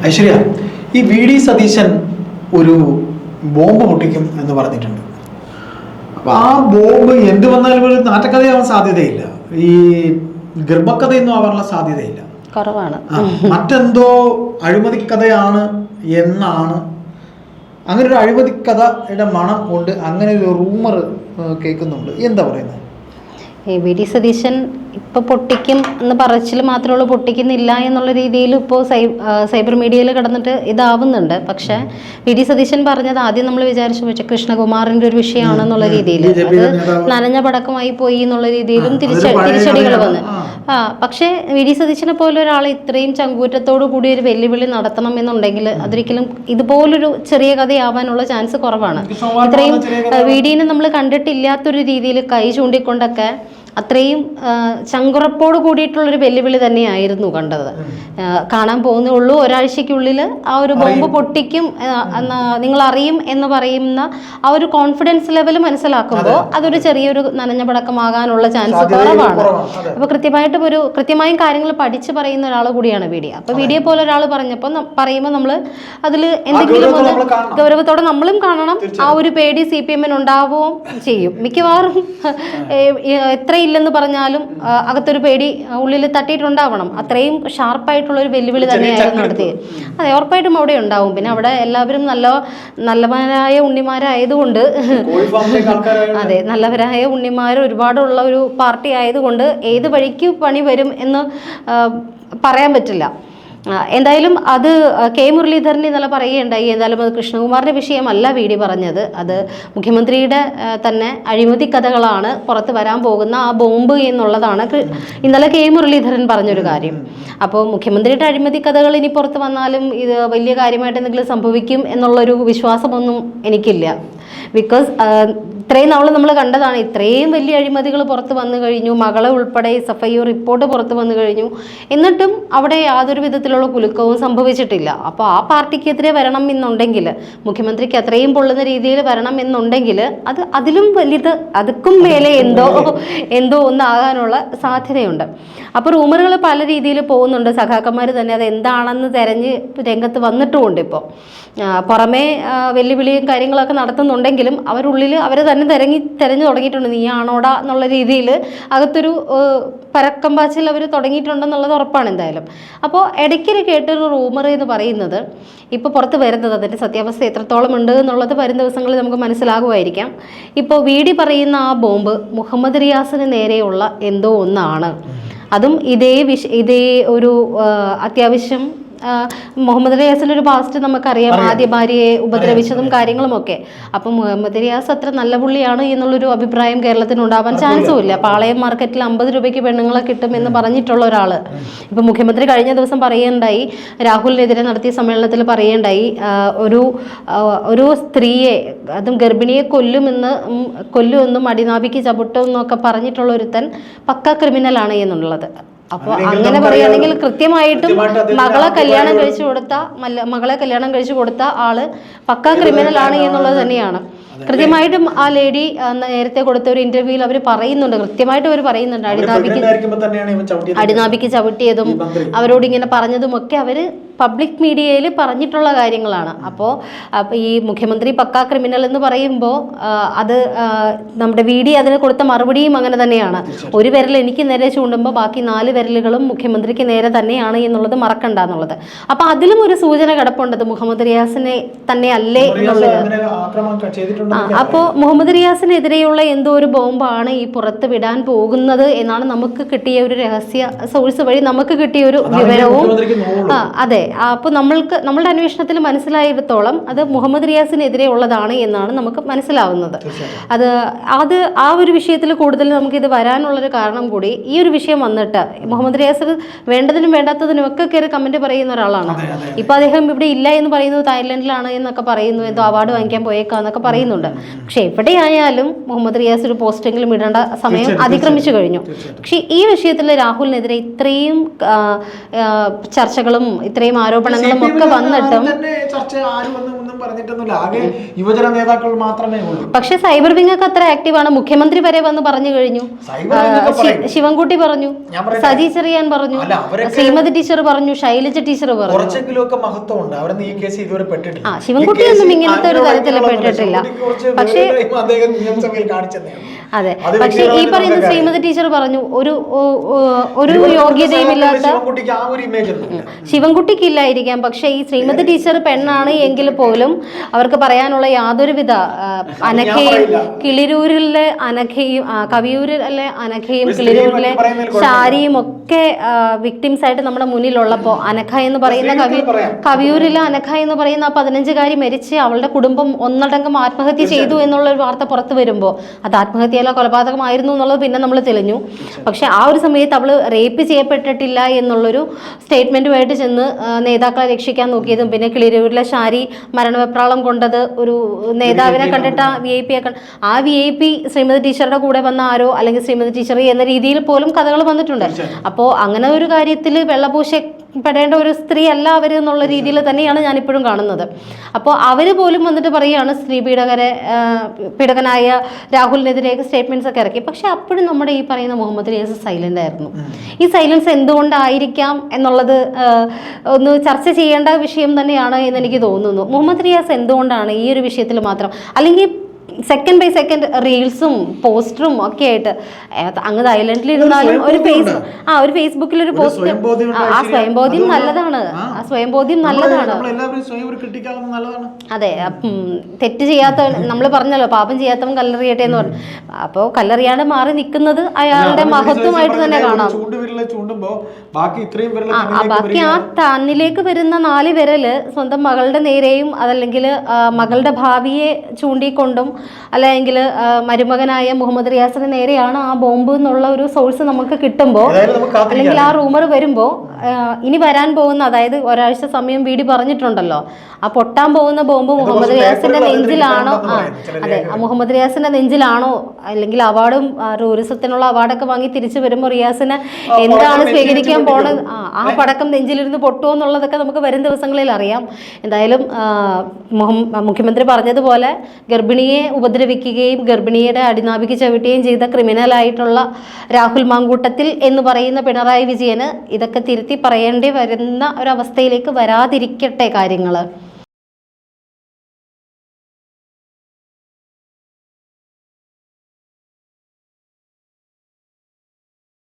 ഐശ്വര്യ, ഈ വി.ഡി. സതീശൻ ഒരു ബോംബ് പൊട്ടിക്കും എന്ന് പറഞ്ഞിട്ടുണ്ട്. അപ്പൊ ആ ബോംബ് എന്ത് വന്നാലും ഒരു നാട്ടക്കഥയാവാൻ സാധ്യതയില്ല, ഈ ഗർഭക്കഥയൊന്നും ആവാനുള്ള സാധ്യതയില്ല, കുറവാണ്. മറ്റെന്തോ അഴിമതി കഥയാണ് എന്നാണ്. അങ്ങനെ ഒരു അഴിമതി കഥയുടെ മണം കൊണ്ട് അങ്ങനെ ഒരു റൂമർ കേൾക്കുന്നുണ്ട്. എന്താ പറയുന്നത്? വി.ഡി. സതീശൻ ഇപ്പൊ പൊട്ടിക്കും എന്ന് പറച്ചിൽ മാത്രമേ ഉള്ളൂ, പൊട്ടിക്കുന്നില്ല എന്നുള്ള രീതിയിൽ ഇപ്പോൾ സൈബർ മീഡിയയിൽ കിടന്നിട്ട് ഇതാവുന്നുണ്ട്. പക്ഷെ വി.ഡി. സതീശൻ പറഞ്ഞത് ആദ്യം നമ്മൾ വിചാരിച്ചു വെച്ചാൽ കൃഷ്ണകുമാറിന്റെ ഒരു വിഷയമാണെന്നുള്ള രീതിയിൽ, അത് നനഞ്ഞ പടക്കമായി പോയി എന്നുള്ള രീതിയിലും തിരിച്ചടികൾ വന്ന്. പക്ഷേ വി.ഡി. സതീശനെ പോലെ ഒരാളെ ഇത്രയും ചങ്കൂറ്റത്തോടു കൂടി ഒരു വെല്ലുവിളി നടത്തണം എന്നുണ്ടെങ്കിൽ അതൊരിക്കലും ഇതുപോലൊരു ചെറിയ കഥയാവാനുള്ള ചാൻസ് കുറവാണ്. ഇത്രയും വി.ഡിനെ നമ്മൾ കണ്ടിട്ടില്ലാത്തൊരു രീതിയിൽ കൈ ചൂണ്ടിക്കൊണ്ടൊക്കെ അത്രയും ചങ്കുറപ്പോട് കൂടിയിട്ടുള്ളൊരു വെല്ലുവിളി തന്നെയായിരുന്നു കണ്ടത്. കാണാൻ പോകുന്നേ ഉള്ളൂ, ഒരാഴ്ചയ്ക്കുള്ളിൽ ആ ഒരു ബോംബ് പൊട്ടിക്കും, നിങ്ങൾ അറിയും എന്ന് പറയുന്ന ആ ഒരു കോൺഫിഡൻസ് ലെവൽ മനസ്സിലാക്കുമ്പോൾ അതൊരു ചെറിയൊരു നനഞ്ഞ പടക്കമാകാനുള്ള ചാൻസ് കുറവാണ്. അപ്പോൾ കൃത്യമായും കാര്യങ്ങൾ പഠിച്ച് പറയുന്ന ഒരാൾ കൂടിയാണ് വി.ഡി. അപ്പോൾ വി.ഡിയെ പോലെ ഒരാൾ പറയുമ്പോൾ നമ്മൾ അതിൽ എന്തെങ്കിലും ഒന്ന് ഗൗരവത്തോടെ നമ്മളും കാണണം. ആ ഒരു പേടി CPM ഉണ്ടാവുകയും ചെയ്യും. മിക്കവാറും എത്രയില്ലെന്ന് പറഞ്ഞാലും അകത്തൊരു പേടി ഉള്ളിൽ തട്ടിയിട്ടുണ്ടാവണം. അത്രയും ഷാർപ്പായിട്ടുള്ളൊരു വെല്ലുവിളി തന്നെയായിരുന്നു നടത്തിയത്. അതെ, ഉറപ്പായിട്ടും അവിടെ ഉണ്ടാവും. പിന്നെ അവിടെ എല്ലാവരും നല്ലവരായ ഉണ്ണിമാരായതുകൊണ്ട്, അതെ, നല്ലവരായ ഉണ്ണിമാർ ഒരുപാടുള്ള ഒരു പാർട്ടി ആയതുകൊണ്ട് ഏത് വഴിക്ക് പണി വരും എന്ന് പറയാൻ പറ്റില്ല. എന്തായാലും അത് കെ മുരളീധരൻ ഇന്നലെ പറയുകയുണ്ടായി. എന്തായാലും അത് കൃഷ്ണകുമാറിൻ്റെ വിഷയമല്ല വി.ഡി. പറഞ്ഞത്, അത് മുഖ്യമന്ത്രിയുടെ തന്നെ അഴിമതി കഥകളാണ് പുറത്ത് വരാൻ പോകുന്ന ആ ബോംബ് എന്നുള്ളതാണ് ഇന്നലെ കെ മുരളീധരൻ പറഞ്ഞൊരു കാര്യം. അപ്പോൾ മുഖ്യമന്ത്രിയുടെ അഴിമതി കഥകൾ ഇനി പുറത്ത് വന്നാലും ഇത് വലിയ കാര്യമായിട്ട് എന്തെങ്കിലും സംഭവിക്കും എന്നുള്ളൊരു വിശ്വാസമൊന്നും എനിക്കില്ല. ബിക്കോസ് ഇത്രയും നമ്മൾ കണ്ടതാണ്, ഇത്രയും വലിയ അഴിമതികൾ പുറത്ത് വന്നു കഴിഞ്ഞു, മകളെ ഉൾപ്പെടെ SFIO റിപ്പോർട്ട് പുറത്ത് വന്നു കഴിഞ്ഞു, എന്നിട്ടും അവിടെ യാതൊരു വിധത്തിലുള്ള കുലുക്കവും സംഭവിച്ചിട്ടില്ല. അപ്പോൾ ആ പാർട്ടിക്കെതിരെ വരണം എന്നുണ്ടെങ്കിൽ, മുഖ്യമന്ത്രിക്ക് അത്രയും പൊള്ളുന്ന രീതിയിൽ വരണം എന്നുണ്ടെങ്കിൽ അത് അതിലും വലുത്, അതുക്കും മേലെ എന്തോ ഒന്നാകാനുള്ള സാധ്യതയുണ്ട്. അപ്പോൾ റൂമറുകൾ പല രീതിയിൽ പോകുന്നുണ്ട്. സഖാക്കന്മാർ തന്നെ അത് എന്താണെന്ന് തിരഞ്ഞ് രംഗത്ത് വന്നിട്ടുമുണ്ട്. ഇപ്പോൾ പുറമേ വെല്ലുവിളിയും കാര്യങ്ങളൊക്കെ നടത്തുന്നുണ്ടെങ്കിലും അവരുള്ളിൽ അവർ തന്നെ തിരഞ്ഞു തുടങ്ങിയിട്ടുണ്ട്. നീ ആണോടാ എന്നുള്ള രീതിയിൽ അകത്തൊരു പരക്കം പാച്ചിൽ അവർ തുടങ്ങിയിട്ടുണ്ടെന്നുള്ളത് ഉറപ്പാണ് എന്തായാലും. അപ്പോൾ ഇടയ്ക്കൊരു കേട്ടൊരു റൂമർ എന്ന് പറയുന്നത് ഇപ്പോൾ പുറത്ത് വരുന്നത്, അതിൻ്റെ സത്യാവസ്ഥ എത്രത്തോളം ഉണ്ട് എന്നുള്ളത് വരും ദിവസങ്ങളിൽ നമുക്ക് മനസ്സിലാകുമായിരിക്കാം. ഇപ്പോൾ വി.ഡി. പറയുന്ന ആ ബോംബ് മുഹമ്മദ് റിയാസിന് നേരെയുള്ള എന്തോ ഒന്നാണ്. അതും ഇതേ ഒരു അത്യാവശ്യം മുഹമ്മദ് റിയാസിൻ്റെ ഒരു പാസ്റ്റ് നമുക്കറിയാം, ആദ്യ ഭാര്യയെ ഉപദ്രവിച്ചതും കാര്യങ്ങളുമൊക്കെ. അപ്പം മുഹമ്മദ് റിയാസ് അത്ര നല്ല പുള്ളിയാണ് എന്നുള്ളൊരു അഭിപ്രായം കേരളത്തിന് ഉണ്ടാവാൻ ചാൻസും ഇല്ല. പാളയം മാർക്കറ്റിൽ 50 രൂപയ്ക്ക് പെണ്ണുങ്ങളെ കിട്ടും എന്ന് പറഞ്ഞിട്ടുള്ള ഒരാൾ ഇപ്പം മുഖ്യമന്ത്രി കഴിഞ്ഞ ദിവസം പറയുകയുണ്ടായി, രാഹുലിനെതിരെ നടത്തിയ സമ്മേളനത്തിൽ പറയുകയുണ്ടായി, ഒരു സ്ത്രീയെ, അതും ഗർഭിണിയെ കൊല്ലുമെന്നും അടിനാഭിക്ക് ചവിട്ടുമെന്നൊക്കെ പറഞ്ഞിട്ടുള്ള ഒരുത്തൻ പക്ക ക്രിമിനലാണ് എന്നുള്ളത്. അപ്പോൾ അങ്ങനെ പറയുകയാണെങ്കിൽ കൃത്യമായിട്ടും മകളെ കല്യാണം കഴിച്ചു കൊടുത്ത ആള് പക്കാ ക്രിമിനലാണ് എന്നുള്ളത് തന്നെയാണ്. കൃത്യമായിട്ടും ആ ലേഡി നേരത്തെ കൊടുത്ത ഒരു ഇന്റർവ്യൂവിൽ അവർ പറയുന്നുണ്ട്, കൃത്യമായിട്ട് അവർ പറയുന്നുണ്ട്, അടിനാഭിക്ക് ചവിട്ടിയതും അവരോട് ഇങ്ങനെ പറഞ്ഞതും ഒക്കെ അവർ പബ്ലിക് മീഡിയയിൽ പറഞ്ഞിട്ടുള്ള കാര്യങ്ങളാണ്. അപ്പോൾ ഈ മുഖ്യമന്ത്രി പക്കാ ക്രിമിനൽ എന്ന് പറയുമ്പോൾ അത് നമ്മുടെ വി.ഡി. അതിന് കൊടുത്ത മറുപടിയും അങ്ങനെ തന്നെയാണ്. ഒരു വിരൽ എനിക്ക് നേരെ ചൂണ്ടുമ്പോൾ ബാക്കി 4 വിരലുകളും മുഖ്യമന്ത്രിക്ക് നേരെ തന്നെയാണ് എന്നുള്ളത് മറക്കണ്ട എന്നുള്ളത്. അപ്പോൾ അതിലും ഒരു സൂചന കിടപ്പുണ്ടത് മുഹമ്മദ് റിയാസിനെ തന്നെ അല്ലേ എന്നുള്ളത്. അപ്പോൾ മുഹമ്മദ് റിയാസിനെതിരെയുള്ള എന്തോ ഒരു ബോംബാണ് ഈ പുറത്ത് വിടാൻ പോകുന്നത് എന്നാണ് നമുക്ക് കിട്ടിയ ഒരു രഹസ്യ സോഴ്സ് വഴി നമുക്ക് കിട്ടിയ ഒരു വിവരവും. അതെ, അപ്പോൾ നമ്മളുടെ അന്വേഷണത്തിൽ മനസ്സിലായിടത്തോളം അത് മുഹമ്മദ് റിയാസിനെതിരെ ഉള്ളതാണ് എന്നാണ് നമുക്ക് മനസ്സിലാവുന്നത്. അത് ആ ഒരു വിഷയത്തിൽ കൂടുതൽ നമുക്കിത് വരാനുള്ളൊരു കാരണം കൂടി ഈ ഒരു വിഷയം വന്നിട്ട് മുഹമ്മദ് റിയാസ് വേണ്ടതിനും വേണ്ടാത്തതിനും ഒക്കെ കയറി കമന്റ് പറയുന്ന ഒരാളാണ്. ഇപ്പൊ അദ്ദേഹം ഇവിടെ ഇല്ല എന്ന് പറയുന്നു, തായ്ലൻഡിലാണ് എന്നൊക്കെ പറയുന്നു, എന്തോ അവാർഡ് വാങ്ങിക്കാൻ പോയേക്കാന്നൊക്കെ പറയുന്നുണ്ട്. പക്ഷെ എവിടെയായാലും മുഹമ്മദ് റിയാസ് ഒരു പോസ്റ്റെങ്കിലും ഇടേണ്ട സമയം അതിക്രമിച്ചു കഴിഞ്ഞു. പക്ഷെ ഈ വിഷയത്തിൽ രാഹുലിനെതിരെ ഇത്രയും ചർച്ചകളും ഇത്രയും അഴിമതിയും ആരോപണങ്ങളും ഒക്കെ വന്നിട്ടും ചർച്ച ആരും ഒന്നും പറഞ്ഞിട്ടൊന്നുമില്ല. ആകെ യുവജന നേതാക്കൾ മാത്രമേ ഉള്ളൂ. പക്ഷെ സൈബർ വിങ്ങൊക്കെ അത്ര ആക്റ്റീവാണ്. മുഖ്യമന്ത്രി വരെ വന്ന് പറഞ്ഞു കഴിഞ്ഞു, ശിവൻകുട്ടി പറഞ്ഞു, സജി ചെറിയാൻ പറഞ്ഞു, ശ്രീമതി ടീച്ചർ പറഞ്ഞു, ശൈലജ ടീച്ചർ പറഞ്ഞു. കുറച്ചെങ്കിലുമൊക്കെ മഹത്വമുണ്ട്. അവരൊന്നും ഈ കേസ് ഇതുവരെ പെട്ടിട്ടില്ല. ശിവൻകുട്ടിയൊന്നും ഇങ്ങനത്തെ ഒരു തരത്തിൽ പെട്ടിട്ടില്ല. പക്ഷേ അതെ, പക്ഷെ ഈ പറയുന്ന ശ്രീമതി ടീച്ചർ പറഞ്ഞു ഒരു യോഗ്യതയുമില്ലാത്ത ശിവൻകുട്ടിക്ക് ഇല്ലായിരിക്കാം. പക്ഷെ ഈ ശ്രീമതി ടീച്ചർ പെണ്ണാണ് എങ്കിൽ പോലും അവർക്ക് പറയാനുള്ള യാതൊരുവിധ അനഘയും, കിളിരൂരിലെ അനഘയും, കവിയൂരിലെ അനഘയും കിളിരൂരിലെ ഷാരിയും ഒക്കെ വിക്ടിംസ് ആയിട്ട് നമ്മുടെ മുന്നിലുള്ളപ്പോൾ അനഘ എന്ന് പറയുന്ന കവിയൂരിലെ അനഘ എന്ന് പറയുന്ന ആ 15-കാരി മരിച്ച് അവളുടെ കുടുംബം ഒന്നടങ്കം ആത്മഹത്യ ചെയ്തു എന്നുള്ള ഒരു വാർത്ത പുറത്തു വരുമ്പോൾ അത് ആത്മഹത്യയല്ല കൊലപാതകമായിരുന്നു എന്നുള്ളത് പിന്നെ നമ്മൾ തെളിഞ്ഞു. പക്ഷെ ആ ഒരു സമയത്ത് അവൾ റേപ്പ് ചെയ്യപ്പെട്ടിട്ടില്ല എന്നുള്ളൊരു സ്റ്റേറ്റ്മെന്റുമായിട്ട് ചെന്ന് നേതാക്കളെ രക്ഷിക്കാൻ നോക്കിയതും പിന്നെ കിളിരൂരിലെ ഷാരി മരണവെപ്രാളം കൊണ്ടത് ഒരു നേതാവിനെ കണ്ടിട്ട് ആ VIP ശ്രീമതി ടീച്ചറുടെ കൂടെ വന്ന ആരോ അല്ലെങ്കിൽ ശ്രീമതി ടീച്ചർ എന്ന രീതിയിൽ പോലും കഥകൾ വന്നിട്ടുണ്ട്. അപ്പോൾ അങ്ങനെ ഒരു കാര്യത്തിൽ വെള്ളപൂശപ്പെടേണ്ട ഒരു സ്ത്രീ അല്ല അവർ എന്നുള്ള രീതിയിൽ തന്നെയാണ് ഞാനിപ്പോഴും കാണുന്നത്. അപ്പോൾ അവർ പോലും വന്നിട്ട് പറയുകയാണ് സ്ത്രീ പീഡകനായ രാഹുലിനെതിരെയൊക്കെ സ്റ്റേറ്റ്മെന്റ്സ് ഒക്കെ ഇറക്കി. പക്ഷെ അപ്പോഴും നമ്മുടെ ഈ പറയുന്ന മുഹമ്മദ് റിയാസ് സൈലന്റ് ആയിരുന്നു. ഈ സൈലൻസ് എന്തുകൊണ്ടായിരിക്കാം എന്നുള്ളത് ഒന്ന് ചർച്ച ചെയ്യേണ്ട വിഷയം തന്നെയാണ് എന്ന് എനിക്ക് തോന്നുന്നു. മുഹമ്മദ് റിയാസ് എന്തുകൊണ്ടാണ് ഈ ഒരു വിഷയത്തിൽ മാത്രം, അല്ലെങ്കിൽ സെക്കൻഡ് ബൈ സെക്കൻഡ് റീൽസും പോസ്റ്ററും ഒക്കെ ആയിട്ട് അങ്ങ് ഐലൻഡിൽ ഇരുന്നാലും ഒരു ഫേസ്ബുക്കിൽ ഒരു പോസ്റ്റ്, ആ സ്വയംബോധ്യം നല്ലതാണ്, ആ സ്വയംബോധ്യം നല്ലതാണ്. അതെ, തെറ്റ് ചെയ്യാത്ത, നമ്മൾ പറഞ്ഞല്ലോ പാപം ചെയ്യാത്തവൻ കല്ലെറിയട്ടെ എന്ന് പറഞ്ഞു. അപ്പോൾ കല്ലെറിയാണ്ട് മാറി നിൽക്കുന്നത് അയാളുടെ മഹത്വമായിട്ട് തന്നെ കാണാം. ബാക്കി ആ തന്നിലേക്ക് വരുന്ന 4 വിരല് സ്വന്തം മകളുടെ നേരെയും അതല്ലെങ്കിൽ മകളുടെ ഭാവിയെ ചൂണ്ടിക്കൊണ്ടും അല്ലെങ്കിൽ മരുമകനായ മുഹമ്മദ് റിയാസിന് നേരെയാണ് ആ ബോംബ് എന്നുള്ള ഒരു സോഴ്സ് നമുക്ക് കിട്ടുമ്പോൾ, അല്ലെങ്കിൽ ആ റൂമർ വരുമ്പോൾ ഇനി വരാൻ പോകുന്ന, അതായത് ഒരാഴ്ച സമയം വീടി പറഞ്ഞിട്ടുണ്ടല്ലോ, ആ പൊട്ടാൻ പോകുന്ന ബോംബ് മുഹമ്മദ് റിയാസിന്റെ നെഞ്ചിലാണോ, അതെ മുഹമ്മദ് റിയാസിന്റെ നെഞ്ചിലാണോ, അല്ലെങ്കിൽ അവാർഡും ടൂറിസത്തിനുള്ള അവാർഡൊക്കെ വാങ്ങി തിരിച്ചു വരുമ്പോൾ റിയാസിന് എന്താണ് സ്വീകരിക്കാൻ പോണത്, ആ പടക്കം നെഞ്ചിലിരുന്ന് പൊട്ടുമോ എന്നുള്ളതൊക്കെ നമുക്ക് വരും ദിവസങ്ങളിൽ അറിയാം. എന്തായാലും മുഖ്യമന്ത്രി പറഞ്ഞതുപോലെ ഗർഭിണിയെ ഉപദ്രവിക്കുകയും ഗർഭിണിയുടെ അടിനാഭിക്ക് ചവിട്ടുകയും ചെയ്ത ക്രിമിനലായിട്ടുള്ള രാഹുൽ മാങ്കൂട്ടത്തിൽ എന്ന് പറയുന്ന പിണറായി വിജയന് ഇതൊക്കെ തിരുത്തി പറയേണ്ടി വരുന്ന ഒരവസ്ഥയിലേക്ക് വരാതിരിക്കട്ടെ കാര്യങ്ങൾ.